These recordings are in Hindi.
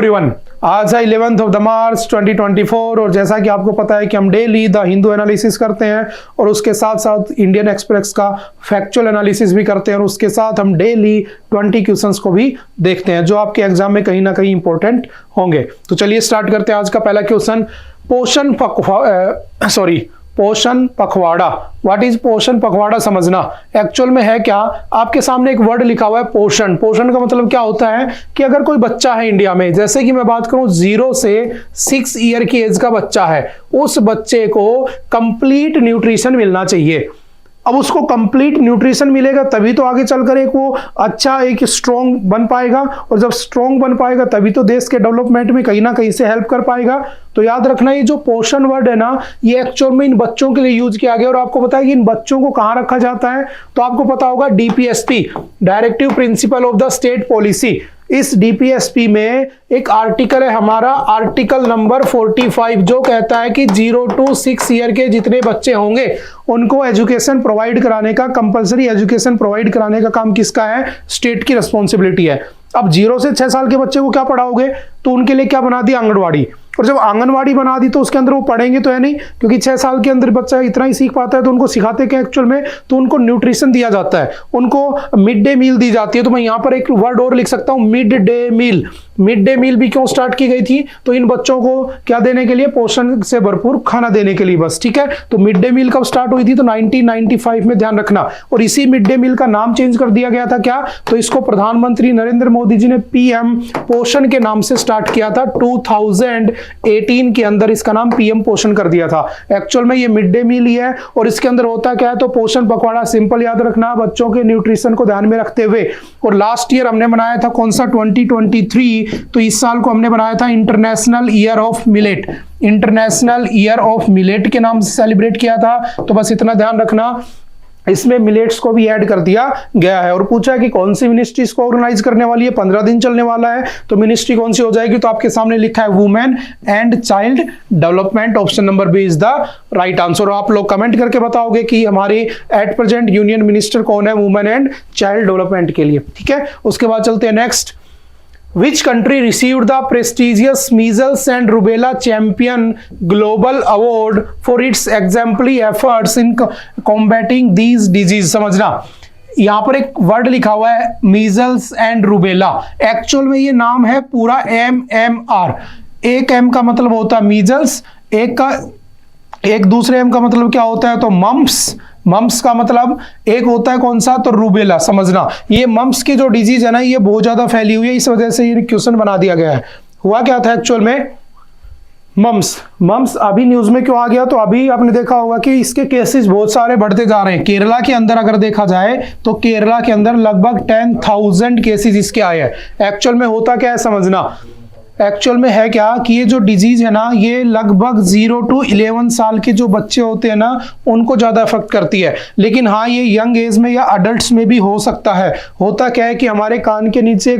एवरीवन, आज है 11th ऑफ द मार्च 2024 और जैसा कि आपको पता है कि हम डेली द हिंदू एनालिसिस करते हैं और उसके साथ साथ इंडियन एक्सप्रेस का फैक्चुअल एनालिसिस भी करते हैं और उसके साथ हम डेली 20 क्वेश्चंस को भी देखते हैं जो आपके एग्जाम में कहीं ना कहीं इंपॉर्टेंट होंगे। तो चलिए स्टार्ट करते हैं आज का पहला क्वेश्चन। पोषण पखवाड़ा। व्हाट इज पोषण पखवाड़ा समझना एक्चुअल में है क्या। आपके सामने एक वर्ड लिखा हुआ है पोषण। पोषण का मतलब क्या होता है कि अगर कोई बच्चा है इंडिया में, जैसे कि मैं बात करूं 0 से 6 ईयर की एज का बच्चा है, उस बच्चे को कंप्लीट न्यूट्रिशन मिलना चाहिए। अब उसको कंप्लीट न्यूट्रिशन मिलेगा तभी तो आगे चलकर एक वो अच्छा एक स्ट्रॉन्ग बन पाएगा और जब स्ट्रॉन्ग बन पाएगा तभी तो देश के डेवलपमेंट में कहीं ना कहीं से हेल्प कर पाएगा। तो याद रखना ये जो पोषण वर्ड है ना, ये एक्चुअल में इन बच्चों के लिए यूज किया गया और आपको पता है कि इन बच्चों को कहां रखा जाता है। तो आपको पता होगा DPSP, directive principle of the state policy. इस डीपीएसपी में एक आर्टिकल है हमारा, आर्टिकल नंबर 45, जो कहता है कि 0 to 6 ईयर के जितने बच्चे होंगे उनको एजुकेशन प्रोवाइड कराने का, कंपलसरी एजुकेशन प्रोवाइड कराने का काम किसका है? स्टेट की रिस्पॉन्सिबिलिटी है। अब 0 से 6 साल के बच्चे को क्या पढ़ाओगे? तो उनके लिए क्या बना दिया? आंगनवाड़ी। और जब आंगनवाड़ी बना दी तो उसके अंदर वो पढ़ेंगे तो है नहीं, क्योंकि 6 साल के अंदर बच्चा इतना ही सीख पाता है। तो उनको सिखाते क्या एक्चुअल में? तो उनको न्यूट्रिशन दिया जाता है, उनको मिड डे मील दी जाती है। तो मैं यहाँ पर एक वर्ड और लिख सकता हूँ, mid day meal. Mid day meal भी क्यों स्टार्ट की गई थी? तो इन बच्चों को क्या देने के लिए? पोषण से भरपूर खाना देने के लिए, बस। ठीक है, तो मिड डे मील कब स्टार्ट हुई थी? तो 1995 में, ध्यान रखना। और इसी मिड डे मील का नाम चेंज कर दिया गया था, क्या? तो इसको प्रधानमंत्री नरेंद्र मोदी जी ने पीएम पोषण के नाम से स्टार्ट किया था। 2018 के अंदर इसका नाम पीएम पोषण कर दिया था। एक्चुअल में ये मिड डे मील ही है और इसके अंदर होता क्या है? तो पोषण पखवाड़ा, सिंपल याद रखना, बच्चों के न्यूट्रिशन को ध्यान में रखते हुए। और लास्ट ईयर हमने बनाया था कौन सा? 2023। तो इस साल को हमने बनाया था international year of millet. International year of millet के नाम से सेलिब्रेट किया था। तो बस इतना ध्यान रखना, इसमें मिलेट्स को भी ऐड कर दिया गया है। और पूछा कि कौन सी मिनिस्ट्री इसको ऑर्गेनाइज करने वाली है? 15 दिन चलने वाला है। तो मिनिस्ट्री कौन सी हो जाएगी? तो आपके सामने लिखा है women and child development. Option number B is the right answer. आप लोग कमेंट करके बताओगे कि हमारी एट प्रेजेंट यूनियन मिनिस्टर कौन है वुमेन एंड चाइल्ड डेवलपमेंट के लिए। ठीक है, उसके बाद चलते हैं next. Which country received the prestigious Measles and Rubella Champion Global Award for its exemplary efforts in combating these diseases? समझना, यहां पर एक वर्ड लिखा हुआ है मीजल्स एंड रूबेला। एक्चुअल में ये नाम है पूरा MMR। एक M का मतलब होता है मीजल्स, एक दूसरे M का मतलब क्या होता है? तो मम्प्स। मम्प्स का मतलब एक होता है कौन सा? तो रूबेला। समझना, ये मम्प्स की जो डिजीज है ना, ये बहुत ज्यादा फैली हुई है, इस वजह से ये क्वेश्चन बना दिया गया है। हुआ क्या था एक्चुअल में? मम्प्स अभी न्यूज में क्यों आ गया? तो अभी आपने देखा होगा कि इसके केसेस बहुत सारे बढ़ते जा रहे हैं। केरला के अंदर अगर देखा जाए तो केरला के अंदर लगभग 10,000 केसेस इसके आए हैं। एक्चुअल में होता क्या है समझना, एक्चुअल में है क्या कि ये जो डिजीज है ना, ये लगभग 0 to 11 साल के जो बच्चे होते हैं ना, उनको ज्यादा इफेक्ट करती है। लेकिन हाँ, ये यंग एज में या अडल्ट्स में भी हो सकता है। होता क्या है कि हमारे कान के नीचे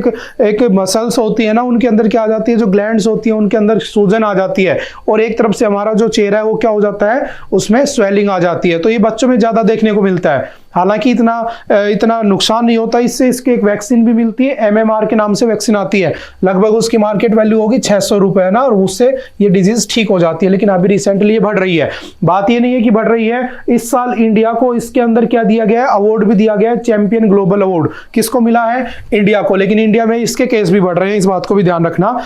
एक मसल्स होती है ना, उनके अंदर क्या आ जाती है? जो ग्लैंड्स होती है उनके अंदर सूजन आ जाती है और एक तरफ से हमारा जो चेहरा है वो क्या हो जाता है? उसमें स्वेलिंग आ जाती है। तो ये बच्चों में ज्यादा देखने को मिलता है। हालांकि इतना नुकसान नहीं होता इससे। इसकी एक वैक्सीन भी मिलती है, MMR के नाम से वैक्सीन आती है। लगभग उसकी मार्केट वैल्यू होगी 600 रुपए ना, और उससे ये डिजीज ठीक हो जाती है। लेकिन अभी रिसेंटली ये बढ़ रही है। बात ये नहीं है कि बढ़ रही है, इस साल इंडिया को इसके अंदर क्या दिया गया है? अवार्ड भी दिया गया है, चैंपियन ग्लोबल अवार्ड। किसको मिला है? इंडिया को। लेकिन इंडिया में इसके केस भी बढ़ रहे हैं, इस बात को भी ध्यान रखना।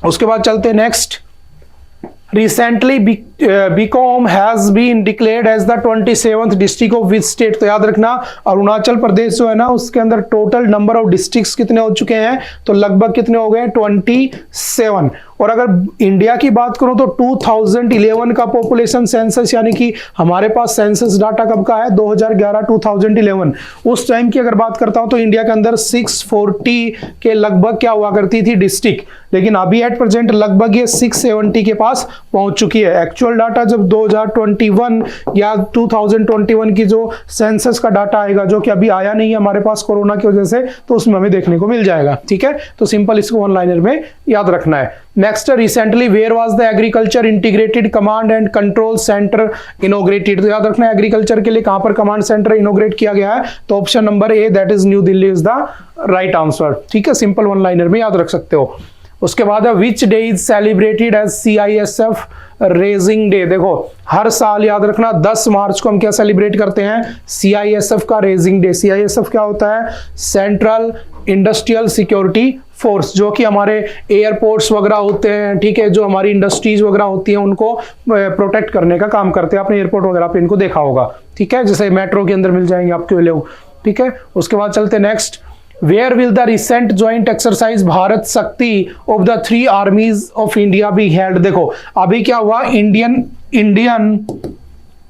उसके बाद चलते हैं next. Recently, Bicom has been declared as the 27th district of which state? तो याद रखना, अरुणाचल प्रदेश जो है ना, उसके अंदर टोटल नंबर ऑफ डिस्ट्रिक्ट्स कितने हो चुके हैं? तो लगभग कितने हो गए? 27। और अगर इंडिया की बात करूं तो 2011 का पॉपुलेशन सेंसस, यानी कि हमारे पास सेंसस डाटा कब का है? 2011-2011। उस टाइम की अगर बात करता हूं तो इंडिया के अंदर 640 के लगभग क्या हुआ करती थी? डिस्ट्रिक्ट। लेकिन अभी एट प्रेजेंट लगभग ये 670 के पास पहुंच चुकी है। एक्चुअल डाटा जब 2021 या 2021 की जो सेंसस का डाटा आएगा, जो कि अभी आया नहीं है हमारे पास कोरोना की वजह से, तो उसमें हमें देखने को मिल जाएगा। ठीक है, तो सिंपल इसको ऑनलाइनर में याद रखना है। Next, recently where was the agriculture integrated command and control centre inaugurated? तो याद रखना एग्रीकल्चर के लिए कहां पर कमांड सेंटर इनोग्रेट किया गया है? तो option number A, that is new Delhi, is the right answer. ठीक है, सिंपल वन लाइनर में याद रख सकते हो। उसके बाद है which day is celebrated as CISF raising day. देखो हर साल याद रखना 10 मार्च को हम क्या सेलिब्रेट करते हैं, CISF का रेजिंग डे। CISF क्या होता है, सेंट्रल इंडस्ट्रियल सिक्योरिटी फोर्स, जो कि हमारे एयरपोर्ट्स वगैरह होते हैं, ठीक है, जो हमारी इंडस्ट्रीज वगैरह होती हैं उनको प्रोटेक्ट करने का काम करते हैं। आपने एयरपोर्ट वगैरह पे इनको देखा होगा, ठीक है, जैसे मेट्रो के अंदर मिल जाएंगे आपके लोग, ठीक है। उसके बाद चलते next, where will the recent joint exercise Bharat Shakti of the 3 armies of India be held. देखो अभी क्या हुआ, इंडियन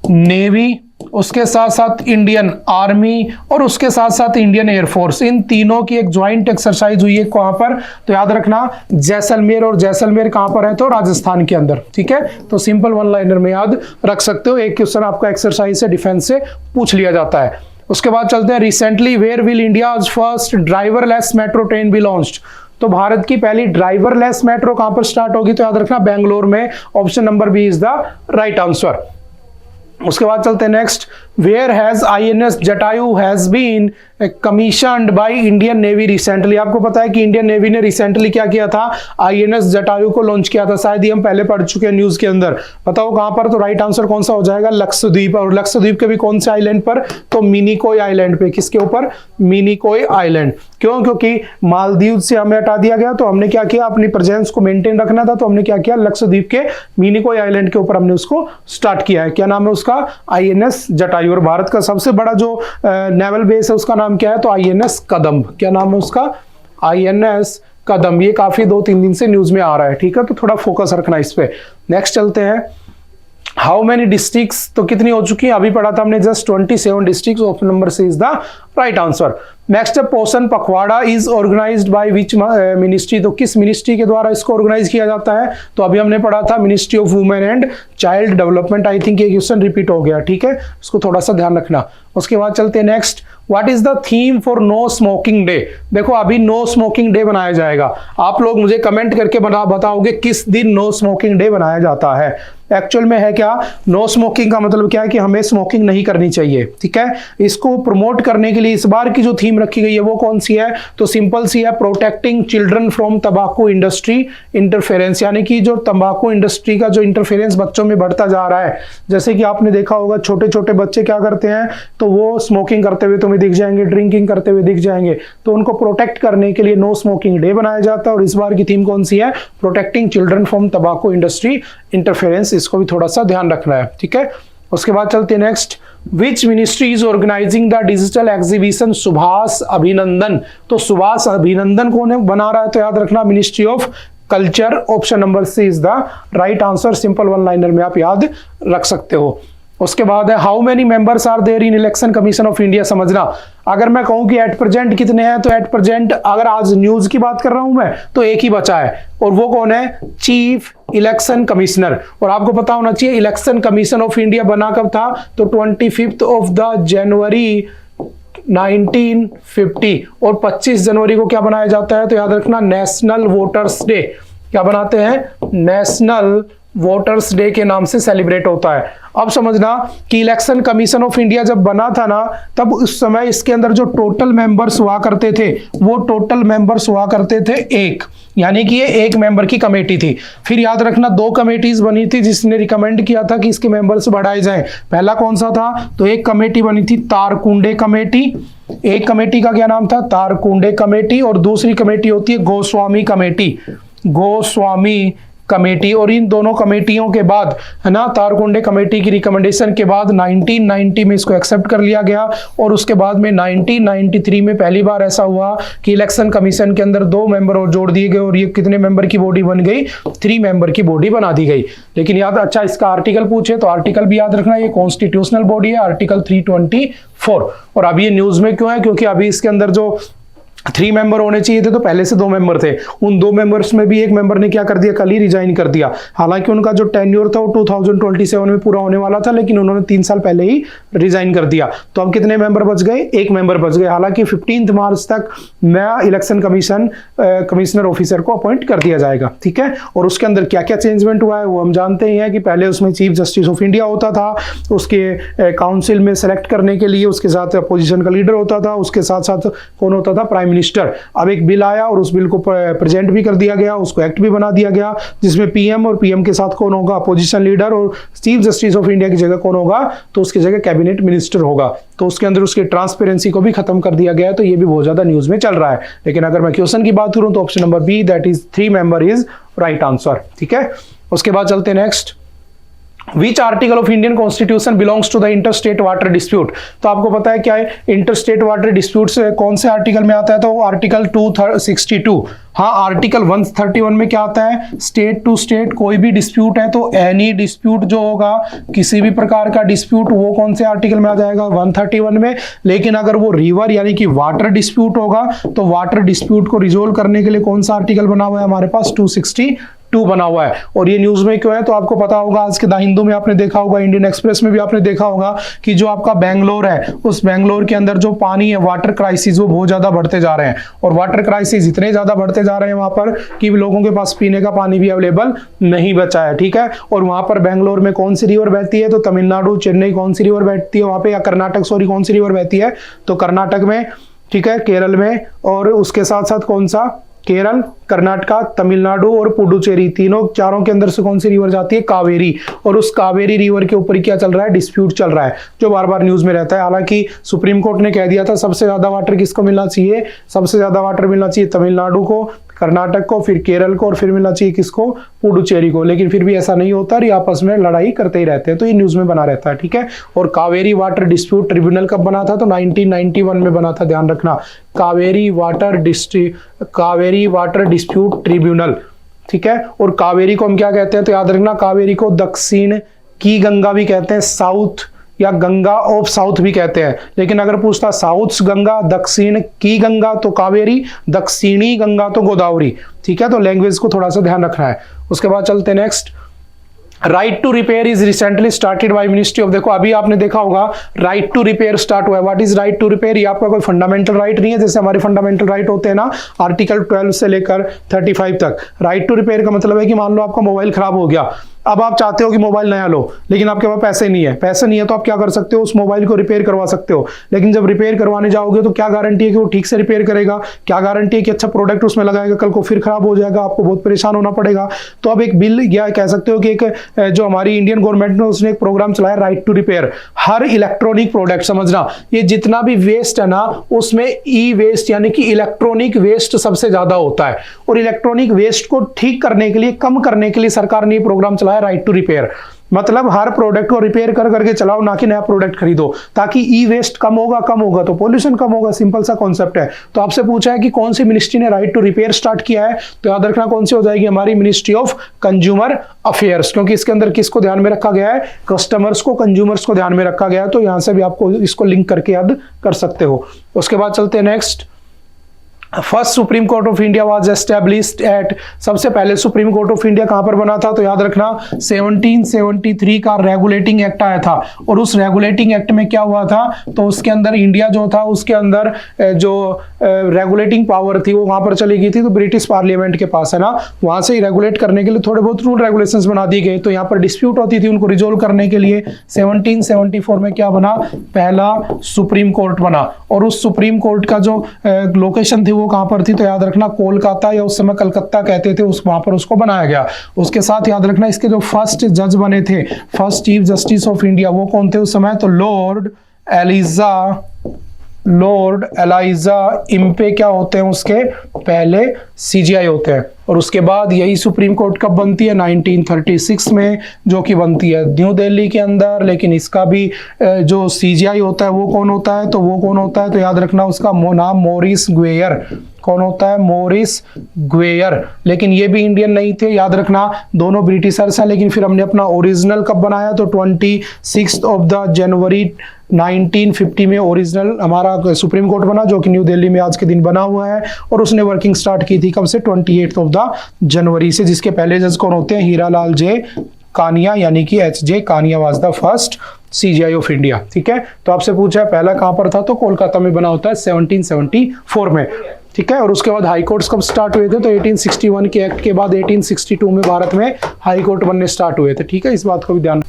नेवी, उसके साथ साथ इंडियन आर्मी और उसके साथ साथ इंडियन एयरफोर्स, इन तीनों की एक ज्वाइंट एक्सरसाइज हुई है। कहां पर, तो याद रखना जैसलमेर, और जैसलमेर कहां पर है, तो राजस्थान के अंदर, ठीक है। तो सिंपल वन लाइनर में याद रख सकते हो, एक क्वेश्चन आपका एक्सरसाइज से डिफेंस से पूछ लिया जाता है। उसके बाद चलते हैं, recently where will India's first driverless metro train be launched. तो भारत की पहली ड्राइवरलेस मेट्रो कहां पर स्टार्ट होगी, तो याद रखना बेंगलोर में, option number B is the right answer. उसके बाद चलते हैं next, where has INS Jatayu has been commissioned by Indian navy recently. आपको पता है कि इंडियन नेवी ने रिसेंटली क्या किया था, INS जटायु को लॉन्च किया था, शायद ही हम पहले पढ़ चुके हैं न्यूज के अंदर। बताओ कहां पर, तो राइट आंसर कौन सा हो जाएगा, लक्षद्वीप। और लक्षद्वीप के भी कौन से आइलैंड पर, तो मिनिकोय आइलैंड पे। किसके ऊपर, मिनिकोय आइलैंड। क्यों, क्योंकि मालदीव से हमें हटा दिया गया, तो हमने क्या किया, अपनी प्रेजेंस को मेंटेन रखना था, तो हमने क्या किया, लक्षद्वीप के मिनिकोय आइलैंड के ऊपर हमने उसको स्टार्ट किया है। क्या नाम है उसका, INS जटायु। और भारत का सबसे बड़ा जो नेवल बेस है उसका नाम क्या है, तो INS कदंब। क्या नाम है उसका, INS कदंब। ये काफी 2-3 दिन से न्यूज में आ रहा है, ठीक है, तो थोड़ा फोकस रखना इस पे। नेक्स्ट चलते हैं, हाउ मेनी डिस्ट्रिक्ट्स, तो कितनी हो चुकी है, अभी पढ़ा था हमने just 27 districts, option number C is the right answer. Next है, Poshan Pakhwada is organised by which ministry. तो किस मिनिस्ट्री के द्वारा इसको ऑर्गेनाइज किया जाता है, तो अभी हमने पढ़ा था ministry of women and child development. I think ये क्वेश्चन रिपीट हो गया, ठीक है, इसको थोड़ा सा ध्यान रखना। उसके बाद चलते हैं next, what is the theme for no smoking day. देखो अभी नो स्मोकिंग डे बनाया जाएगा, आप लोग मुझे कमेंट करके बताओगे किस दिन नो स्मोकिंग डे बनाया जाता है। एक्चुअल में है क्या, नो स्मोकिंग का मतलब क्या है कि हमें स्मोकिंग नहीं करनी चाहिए, ठीक है। इसको प्रमोट करने के लिए इस बार की जो थीम रखी गई है वो कौन सी है, तो सिंपल सी है, प्रोटेक्टिंग चिल्ड्रन फ्रॉम तंबाकू इंडस्ट्री इंटरफेरेंस। यानी कि जो तंबाकू इंडस्ट्री का जो इंटरफेरेंस बच्चों में बढ़ता जा रहा है, जैसे कि आपने देखा होगा छोटे छोटे बच्चे क्या करते हैं, तो वो स्मोकिंग करते हुए तुम्हें दिख जाएंगे, ड्रिंकिंग करते हुए दिख जाएंगे, तो उनको प्रोटेक्ट करने के लिए नो स्मोकिंग डे बनाया जाता है। और इस बार की थीम कौन सी है, प्रोटेक्टिंग चिल्ड्रन फ्रॉम तंबाकू इंडस्ट्री इंटरफेरेंस। इसको भी थोड़ा सा ध्यान रखना है, ठीक है। उसके बाद चलते हैं next, which ministry is organising the digital exhibition Subhash Abhinandan. तो सुभाष अभिनंदन कौन बना रहा है, तो याद रखना ministry of culture, option number C is the right answer. Simple one liner में आप याद रख सकते हो। उसके बाद है, how many members are there in election commission of India. समझना, अगर मैं कहूं कि एट प्रेजेंट कितने हैं, तो एट प्रेजेंट अगर आज न्यूज की बात कर रहा हूं मैं, तो एक ही बचा है, और वो कौन है, चीफ इलेक्शन कमिश्नर। और आपको पता होना चाहिए इलेक्शन कमीशन ऑफ इंडिया बना कब था, तो 25 ऑफ द जनवरी 1950। और 25 जनवरी को क्या बनाया जाता है, तो याद रखना नेशनल वोटर्स डे। क्या बनाते हैं, नेशनल वोटर्स डे के नाम से सेलिब्रेट होता है। अब समझना कि इलेक्शन कमीशन ऑफ इंडिया जब बना था ना, तब उस समय इसके अंदर जो टोटल मेंबर्स हुआ करते थे, वो टोटल मेंबर्स हुआ करते थे एक, यानी कि ये एक मेंबर की कमेटी थी। फिर याद रखना 2 कमेटीज बनी थी जिसने रिकमेंड किया था कि इसके मेंबर्स बढ़ाए जाएं। पहला कौन सा था, तो एक कमेटी बनी थी तारकुंडे कमेटी। एक कमेटी का क्या नाम था, तारकुंडे कमेटी। और दूसरी कमेटी होती है गोस्वामी कमेटी, गोस्वामी कमेटी। और इन दोनों कमेटियों के बाद है ना, तारकुंडे कमेटी की रिकमेंडेशन के बाद 1990 में इसको एक्सेप्ट कर लिया गया। और उसके बाद में 1993 में पहली बार ऐसा हुआ कि इलेक्शन कमीशन के अंदर 2 मेंबर और जोड़ दिए गए, और ये कितने मेंबर की बॉडी बन गई, 3 मेंबर की बॉडी बना दी गई। लेकिन याद, अच्छा इसका आर्टिकल पूछे तो आर्टिकल भी याद रखना, ये कॉन्स्टिट्यूशनल बॉडी है, आर्टिकल 324। और अभी ये न्यूज में क्यों है, क्योंकि अभी इसके अंदर जो 3 मेंबर होने चाहिए थे, तो पहले से 2 मेंबर थे। उन 2 मेंबर्स में भी एक मेंबर ने क्या कर दिया, कल ही रिजाइन कर दिया। हालांकि उनका जो टेन्योर था वो 2027 में पूरा होने वाला था, लेकिन उन्होंने 3 साल पहले ही रिजाइन कर दिया। तो अब कितने मेंबर बच गए, 1 मेंबर बच गए। हालांकि 15 मार्च तक नया इलेक्शन कमिश्नर ऑफिसर को अपॉइंट कर दिया जाएगा, ठीक है। और उसके अंदर क्या क्या चेंजमेंट हुआ है वो हम जानते ही हैं कि पहले उसमें चीफ जस्टिस ऑफ इंडिया होता था, उसके काउंसिल में सेलेक्ट करने के लिए उसके साथ अपोजिशन का लीडर होता था, उसके साथ साथ कौन होता था, प्राइम मिनिस्टर। अब एक बिल आया और उस बिल को प्रेजेंट भी कर दिया गया, उसको एक्ट भी बना दिया गया, जिसमें पीएम और पीएम के साथ कौन होगा, अपोजिशन लीडर, और चीफ जस्टिस ऑफ इंडिया की जगह कौन होगा, तो उसकी जगह कैबिनेट मिनिस्टर होगा। तो उसके अंदर उसकी ट्रांसपेरेंसी को भी खत्म कर दिया गया है, तो ये भी बहुत ज्यादा न्यूज में चल रहा है। लेकिन अगर मैं क्वेश्चन की बात करूं तो option number B, that is 3 member is right answer. ठीक है, उसके बाद चलते हैं next. Which article of Indian Constitution belongs to the interstate water dispute? तो आपको पता है क्या है इंटरस्टेट वाटर डिस्प्यूट से कौन से आर्टिकल में आता है, तो वो आर्टिकल 262। हाँ, आर्टिकल 131 में क्या आता है, स्टेट टू स्टेट कोई भी डिस्प्यूट है तो एनी डिस्प्यूट जो होगा, किसी भी प्रकार का डिस्प्यूट, वो कौन से आर्टिकल में आ जाएगा, 131 में। लेकिन अगर वो रिवर यानी कि वाटर डिस्प्यूट होगा तो वाटर डिस्प्यूट को रिजोल्व करने के लिए कौन सा आर्टिकल बना हुआ है हमारे पास, 262 बना हुआ है। और ये न्यूज में क्यों है, तो आपको पता होगा, आज के द हिंदू में आपने देखा होगा, इंडियन एक्सप्रेस में भी आपने देखा होगा कि जो आपका बेंगलोर है, उस बेंगलोर के अंदर जो पानी है, वाटर क्राइसिस, वो बहुत ज्यादा बढ़ते जा रहे हैं। और वाटर क्राइसिस इतने ज्यादा बढ़ते जा रहे हैं वहां पर कि लोगों के पास पीने का पानी भी अवेलेबल नहीं बचा है। ठीक है, और वहां पर बेंगलोर में कौन सी रिवर बहती है, तो तमिलनाडु, चेन्नई कौन सी रिवर बहती है वहां पे, या कर्नाटक सॉरी कौन सी रिवर बहती है, तो कर्नाटक में, ठीक है, केरल में, और उसके साथ साथ कौन सा, केरल, कर्नाटका, तमिलनाडु और पुडुचेरी, तीनों चारों के अंदर से कौन सी रिवर जाती है, कावेरी। और उस कावेरी रिवर के ऊपर क्या चल रहा है, डिस्प्यूट चल रहा है, जो बार बार न्यूज में रहता है। हालांकि सुप्रीम कोर्ट ने कह दिया था सबसे ज्यादा वाटर किसको मिलना चाहिए, सबसे ज्यादा वाटर मिलना चाहिए तमिलनाडु को, कर्नाटक को, फिर केरल को, और फिर मिलना चाहिए किसको, पुडुचेरी को। लेकिन फिर भी ऐसा नहीं होता, ये आपस में लड़ाई करते ही रहते हैं, तो ये न्यूज में बना रहता है। ठीक है, और कावेरी वाटर डिस्प्यूट ट्रिब्यूनल कब बना था, तो 1991 में बना था, ध्यान रखना, कावेरी वाटर डिस्प्यूट ट्रिब्यूनल। ठीक है, और कावेरी को हम क्या कहते हैं, तो याद रखना, कावेरी को दक्षिण की गंगा भी कहते हैं, साउथ या गंगा ऑफ साउथ भी कहते हैं। लेकिन अगर पूछता साउथ गंगा, दक्षिण की गंगा तो कावेरी, दक्षिणी गंगा तो गोदावरी। ठीक है, तो लैंग्वेज को थोड़ा सा ध्यान रखना है। उसके बाद चलते हैं next. Right to repair is recently started by ministry of, देखो अभी आपने देखा होगा राइट टू रिपेयर स्टार्ट हुआ है। What is right to repair, ये आपका कोई फंडामेंटल राइट नहीं है, जैसे हमारे फंडामेंटल राइट होते हैं ना, आर्टिकल 12 से लेकर 35 तक। राइट टू रिपेयर का मतलब है कि मान लो आपका मोबाइल खराब हो गया, अब आप चाहते हो कि मोबाइल नया लो, लेकिन आपके पास पैसे नहीं है, पैसे नहीं है तो आप क्या कर सकते हो, उस मोबाइल को रिपेयर करवा सकते हो। लेकिन जब रिपेयर करवाने जाओगे तो क्या गारंटी है कि वो ठीक से रिपेयर करेगा, क्या गारंटी है कि अच्छा प्रोडक्ट उसमें लगाएगा, कल को फिर खराब हो जाएगा, आपको बहुत परेशान होना पड़ेगा। तो अब एक बिल, या कह सकते हो कि एक जो हमारी इंडियन गवर्नमेंट ने, उसने एक प्रोग्राम चलाया राइट टू रिपेयर। हर इलेक्ट्रॉनिक प्रोडक्ट, समझना, ये जितना भी वेस्ट है ना, उसमें ई वेस्ट यानी कि इलेक्ट्रॉनिक वेस्ट सबसे ज्यादा होता है। और इलेक्ट्रॉनिक वेस्ट को ठीक करने के लिए, कम करने के लिए सरकार ने ये प्रोग्राम चलाया राइट टू रिपेयर। मतलब हर प्रोडक्ट को रिपेयर कर करके चलाओ, ना कि नया प्रोडक्ट खरीदो, ताकि ई वेस्ट कम होगा तो पोल्यूशन कम होगा। सिंपल सा कॉन्सेप्ट है। तो आपसे पूछा है कि कौन सी मिनिस्ट्री ने राइट टू रिपेयर स्टार्ट किया है, तो याद रखना कौन सी हो जाएगी, हमारी मिनिस्ट्री ऑफ कंज्यूमर अफेयर्स, क्योंकि इसके अंदर किसको ध्यान में रखा गया है, कस्टमर्स को, कंज्यूमर्स को ध्यान में रखा गया है। तो यहां से भी आपको इसको लिंक करके याद कर सकते हो। उसके बाद चलते हैं next. First supreme court of India was established eight, सबसे पहले सुप्रीम कोर्ट ऑफ इंडिया कहां पर बना था, तो याद रखना 1773 का रेगुलेटिंग एक्ट आया था। और उस रेगुलेटिंग एक्ट में क्या हुआ था, तो उसके अंदर इंडिया जो था, उसके अंदर जो रेगुलेटिंग पावर थी वो वहां पर चली गई थी, तो ब्रिटिश पार्लियामेंट के पास है ना, वहां से रेगुलेट करने के लिए थोड़े बहुत रूल रेगुलेशंस बना दिए गए। तो यहाँ पर डिस्प्यूट होती थी, उनको रिजोल्व करने के लिए 1774 में क्या बना, पहला सुप्रीम कोर्ट बना। और उस सुप्रीम कोर्ट का जो लोकेशन थी वो कहां पर थी, तो याद रखना कोलकाता, या उस समय कलकत्ता कहते थे, उस वहां पर उसको बनाया गया। उसके साथ याद रखना इसके जो फर्स्ट जज बने थे, first chief justice of India, वो कौन थे उस समय, तो लॉर्ड एलाइजा इम्पे क्या होते हैं, उसके पहले सीजीआई होते हैं। और उसके बाद यही सुप्रीम कोर्ट कब बनती है, 1936 में, जो कि बनती है न्यू दिल्ली के अंदर। लेकिन इसका भी जो सीजीआई होता है वो कौन होता है, तो वो कौन होता है, तो याद रखना उसका नाम मोरिस ग्वेयर। कौन होता है, मोरिस ग्वेयर। लेकिन ये भी इंडियन नहीं थे, याद रखना दोनों ब्रिटिशर्स हैं। लेकिन फिर हमने अपना ओरिजिनल कब बनाया, तो 26 ऑफ द जनवरी 1950 में ओरिजिनल हमारा सुप्रीम कोर्ट बना, जो कि न्यू दिल्ली में आज के दिन बना हुआ है। और उसने वर्किंग स्टार्ट की थी कब से, 28 ऑफ द जनवरी से, जिसके पहले जज कौन होते हैं, हीरालाल जे कानिया, यानी कि H J. Kania was the first CGI of India. ठीक है, तो आपसे पूछा है पहला कहां पर था, तो कोलकाता में बना होता है 1774 में। ठीक है, और उसके बाद हाई कोर्ट्स कब स्टार्ट हुए थे, तो 1861 के एक्ट के बाद 1862 में भारत में हाई कोर्ट बनने स्टार्ट हुए थे। ठीक है, इस बात को भी ध्यान।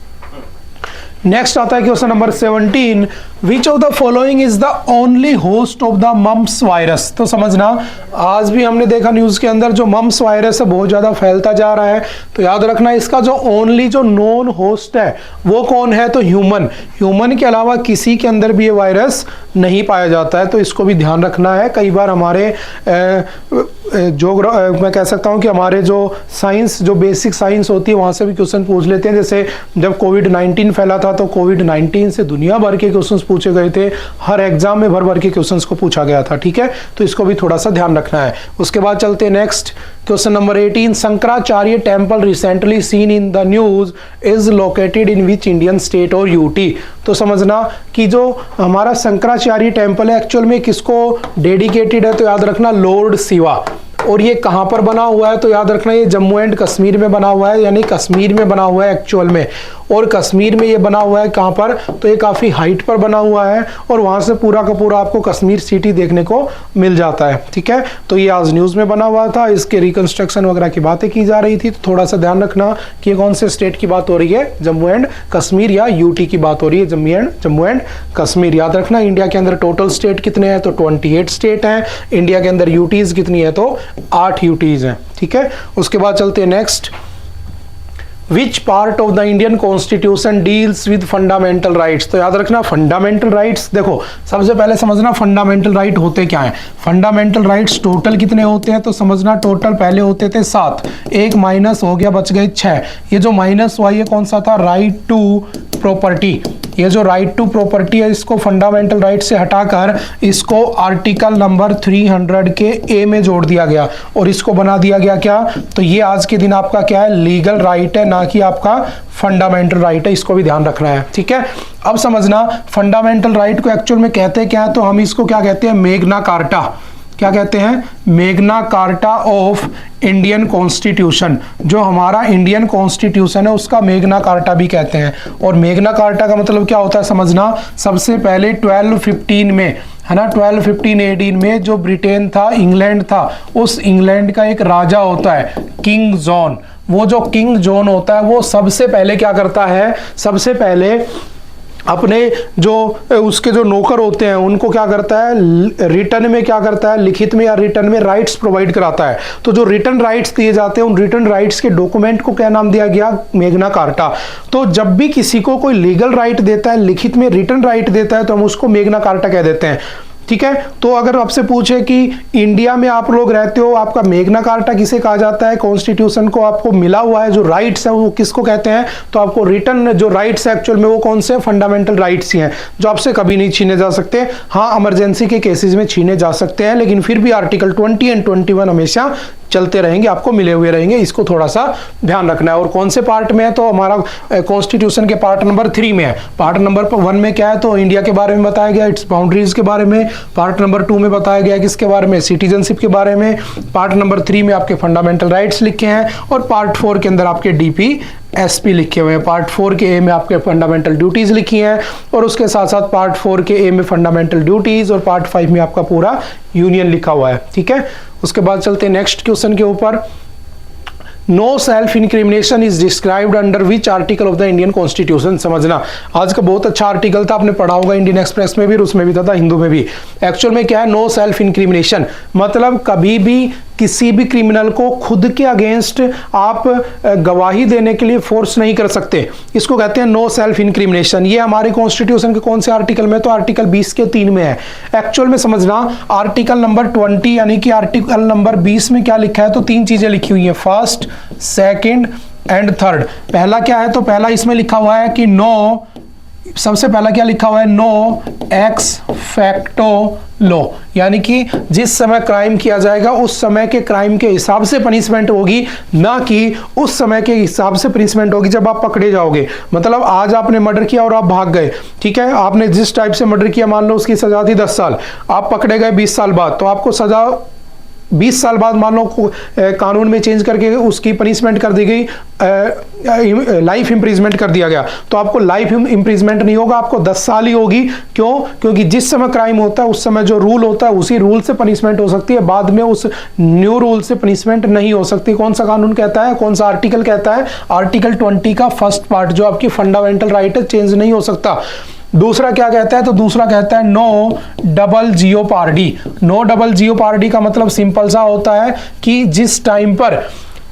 नेक्स्ट आता है question number 17, which of the following is the only host of the mumps virus. तो समझना, आज भी हमने देखा न्यूज के अंदर जो मम्प्स वायरस है बहुत ज्यादा फैलता जा रहा है, तो याद रखना इसका जो ओनली जो नॉन होस्ट है वो कौन है, तो ह्यूमन के अलावा किसी के अंदर भी ये वायरस नहीं पाया जाता है, तो इसको भी ध्यान रखना है। कई बार हमारे मैं कह सकता हूं कि हमारे जो साइंस, जो बेसिक साइंस होती है वहां से भी क्वेश्चन पूछ लेते हैं। जैसे जब कोविड-19 फैला था तो कोविड-19 से दुनिया भर के क्वेश्चंस पूछे गए थे, हर एग्जाम में भर के क्वेश्चंस को पूछा गया था, ठीक है, तो इसको भी थोड़ा सा ध्यान रखना है। उसके बाद चलते हैं next question number 18, Shankaracharya temple recently seen in the news is located in which Indian state और यूटी। तो समझना कि जो हमारा शंकराचार्य टेम्पल है एक्चुअल में किसको डेडिकेटेड है, तो याद रखना लॉर्ड शिवा। और ये कहां पर बना हुआ है, तो याद रखना ये जम्मू एंड कश्मीर में बना हुआ है, यानी कश्मीर में बना हुआ है एक्चुअल में। और कश्मीर में ये बना हुआ है कहां पर, तो ये काफी हाइट पर बना हुआ है और वहां से पूरा का पूरा आपको कश्मीर सिटी देखने को मिल जाता है, ठीक है। तो ये आज न्यूज में बना हुआ था, इसके रिकंस्ट्रक्शन वगैरह की बातें की जा रही थी, तो थोड़ा सा ध्यान रखना कि ये कौन से स्टेट की बात हो रही है, जम्मू एंड कश्मीर या यूटी की बात हो रही है, जम्मू एंड कश्मीर। याद रखना इंडिया के अंदर टोटल स्टेट कितने हैं, तो 28 स्टेट हैं। इंडिया के अंदर यूटीज कितनी है, तो 8 यूटीज हैं, ठीक है। उसके बाद चलते हैं next, which part of the Indian constitution deals with fundamental rights. तो याद रखना फंडामेंटल राइट्स, देखो सबसे पहले समझना फंडामेंटल राइट होते क्या हैं। फंडामेंटल राइट्स टोटल कितने होते हैं, तो समझना टोटल पहले होते थे 7, एक माइनस हो गया, बच गए 6। ये जो माइनस हुआ ये कौन सा था, राइट टू प्रॉपर्टी। ये जो राइट टू प्रॉपर्टी है इसको फंडामेंटल राइट से हटाकर इसको आर्टिकल नंबर 300 के ए में जोड़ दिया गया और इसको बना दिया गया क्या, तो ये आज के दिन आपका क्या है, लीगल राइट है, ना कि आपका फंडामेंटल राइट है। इसको भी ध्यान रखना है, ठीक है। अब समझना फंडामेंटल राइट को एक्चुअल में कहते क्या है, तो हम इसको क्या कहते हैं, मैग्ना कार्टा। क्या कहते हैं, Magna carta of Indian constitution. जो हमारा इंडियन कॉन्स्टिट्यूशन है उसका मैग्ना कार्टा भी कहते हैं। और मैग्ना कार्टा का मतलब क्या होता है समझना, सबसे पहले 1215 में है ना, 1215 AD में जो ब्रिटेन था, इंग्लैंड था, उस इंग्लैंड का एक राजा होता है किंग जॉन। वो जो किंग जॉन होता है वो सबसे पहले क्या करता है, सबसे पहले अपने जो उसके जो नौकर होते हैं उनको क्या करता है, रिटर्न में क्या करता है, लिखित में या रिटर्न में राइट्स प्रोवाइड कराता है। तो जो रिटर्न राइट्स दिए जाते हैं उन रिटर्न राइट्स के डॉक्यूमेंट को क्या नाम दिया गया, मैग्ना कार्टा। तो जब भी किसी को कोई लीगल राइट देता है, लिखित में रिटर्न राइट देता है, तो हम उसको मैग्ना कार्टा कह देते हैं, ठीक है। तो अगर आपसे पूछे कि इंडिया में आप लोग रहते हो, आपका मैग्ना कार्टा किसे कहा जाता है, कॉन्स्टिट्यूशन को आपको मिला हुआ है जो राइट्स है वो किसको कहते हैं, तो आपको रिटर्न जो राइट्स है एक्चुअल में वो कौन से, फंडामेंटल राइट्स ही हैं, जो आपसे कभी नहीं छीने जा सकते। हाँ, इमरजेंसी के केसेस में छीने जा सकते हैं, लेकिन फिर भी आर्टिकल 20 और 21 हमेशा चलते रहेंगे, आपको मिले हुए रहेंगे, इसको थोड़ा सा ध्यान रखना है। और कौन से पार्ट में है, तो हमारा कॉन्स्टिट्यूशन के पार्ट नंबर 3 में है। पार्ट नंबर 1 में क्या है, तो इंडिया के बारे में बताया गया, इट्स बाउंड्रीज के बारे में। पार्ट नंबर 2 में बताया गया किसके बारे में, सिटीजनशिप के बारे में। पार्ट नंबर 3 में आपके फंडामेंटल राइट्स लिखे हैं और पार्ट 4 के अंदर आपके DPSP लिखे हुए हैं। पार्ट 4 के ए में आपके फंडामेंटल ड्यूटीज लिखी हैं और उसके साथ साथ पार्ट 4 के ए में फंडामेंटल ड्यूटीज और पार्ट 5 में आपका पूरा यूनियन लिखा हुआ है, ठीक है। उसके बाद चलते हैं नेक्स्ट क्वेश्चन के ऊपर, no self incrimination is described under which article of the Indian constitution. समझना आज का बहुत अच्छा आर्टिकल था, आपने पढ़ा होगा इंडियन एक्सप्रेस में भी, उसमें भी था हिंदू में भी। एक्चुअल में क्या है, नो सेल्फ इंक्रिमिनेशन मतलब कभी भी किसी भी क्रिमिनल को खुद के अगेंस्ट आप गवाही देने के लिए फोर्स नहीं कर सकते, इसको कहते हैं नो सेल्फ इंक्रिमिनेशन। ये हमारे कॉन्स्टिट्यूशन के कौन से आर्टिकल में, तो आर्टिकल 20 के 3 में है। एक्चुअल में समझना आर्टिकल नंबर 20 यानी कि आर्टिकल नंबर 20 में क्या लिखा है, तो 3 चीजें लिखी हुई हैं, फर्स्ट, सेकंड एंड थर्ड। पहला क्या है, तो पहला इसमें लिखा हुआ है कि नो, सबसे पहला क्या लिखा हुआ है, नो एक्स फैक्टो लॉ, यानी कि जिस समय क्राइम किया जाएगा उस समय के क्राइम के हिसाब से पनिशमेंट होगी, ना कि उस समय के हिसाब से पनिशमेंट होगी जब आप पकड़े जाओगे। मतलब आज आपने मर्डर किया और आप भाग गए, ठीक है, आपने जिस टाइप से मर्डर किया मान लो उसकी सजा थी 10 साल, आप पकड़े गए 20 साल बाद, तो आपको सजा 20 साल बाद मान लो कानून में चेंज करके उसकी पनिशमेंट कर दी गई, लाइफ इम्प्रिजमेंट कर दिया गया, तो आपको लाइफ इम्प्रिजमेंट नहीं होगा, आपको 10 साल ही होगी। क्यों? क्योंकि जिस समय क्राइम होता है उस समय जो रूल होता है उसी रूल से पनिशमेंट हो सकती है, बाद में उस न्यू रूल से पनिशमेंट नहीं हो सकती। कौन सा कानून कहता है, कौन सा आर्टिकल कहता है? आर्टिकल 20 का फर्स्ट पार्ट, जो आपकी फंडामेंटल राइट है, चेंज नहीं हो सकता। दूसरा क्या कहता है? तो दूसरा कहता है no double jeopardy. No double jeopardy का मतलब सिंपल सा होता है कि जिस टाइम पर,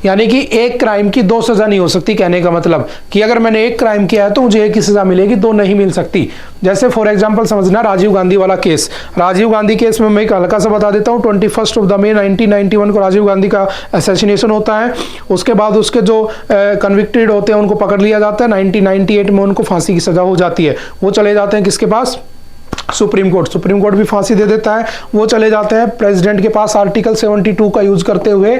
यानी कि एक क्राइम की 2 सजा नहीं हो सकती। कहने का मतलब कि अगर मैंने एक क्राइम किया है तो मुझे एक ही सजा मिलेगी, 2 नहीं मिल सकती। जैसे फॉर एग्जांपल समझना राजीव गांधी वाला केस। राजीव गांधी केस में मैं एक हल्का सा बता देता हूँ। 21 मई 1991 को राजीव गांधी का असैसिनेशन होता है। उसके बाद उसके जो कन्विक्टेड होते हैं उनको पकड़ लिया जाता है। 1998 में उनको फांसी की सजा हो जाती है। वो चले जाते हैं किसके पास? Supreme court. सुप्रीम कोर्ट भी फांसी दे देता है। वो चले जाते हैं प्रेसिडेंट के पास, आर्टिकल 72 का यूज करते हुए।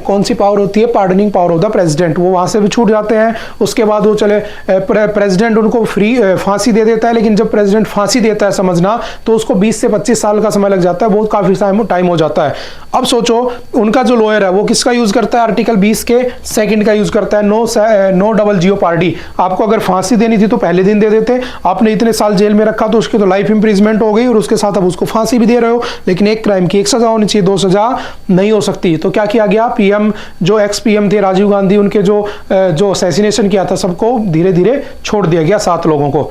कौन सी पावर होती है? Pardoning power of the president. वो वहां से भी छूट जाते हैं। उसके बाद वो चले, प्रेसिडेंट उनको फांसी दे देता है। लेकिन जब प्रेसिडेंट फांसी देता है समझना, तो उसको 20 से 25 साल का समय लग जाता है, बहुत काफी टाइम हो जाता है। अब सोचो उनका जो लॉयर है वो किसका यूज करता है? आर्टिकल 20 के सेकंड का यूज करता है, नो डबल जियोपार्डी। आपको अगर फांसी देनी थी तो पहले दिन दे देते, आपने इतने साल जेल में रखा तो उसकी तो लाइफ इम्प्रिजमेंट हो गई, और उसके साथ अब उसको फांसी भी दे रहे हो। लेकिन एक क्राइम की एक सजा होनी चाहिए, 2 सजा नहीं हो सकती। तो क्या किया गया? पीएम, जो एक्स पीएम थे राजीव गांधी, उनके जो असैसिनेशन किया था सबको धीरे धीरे छोड़ दिया गया, 7 लोगों को।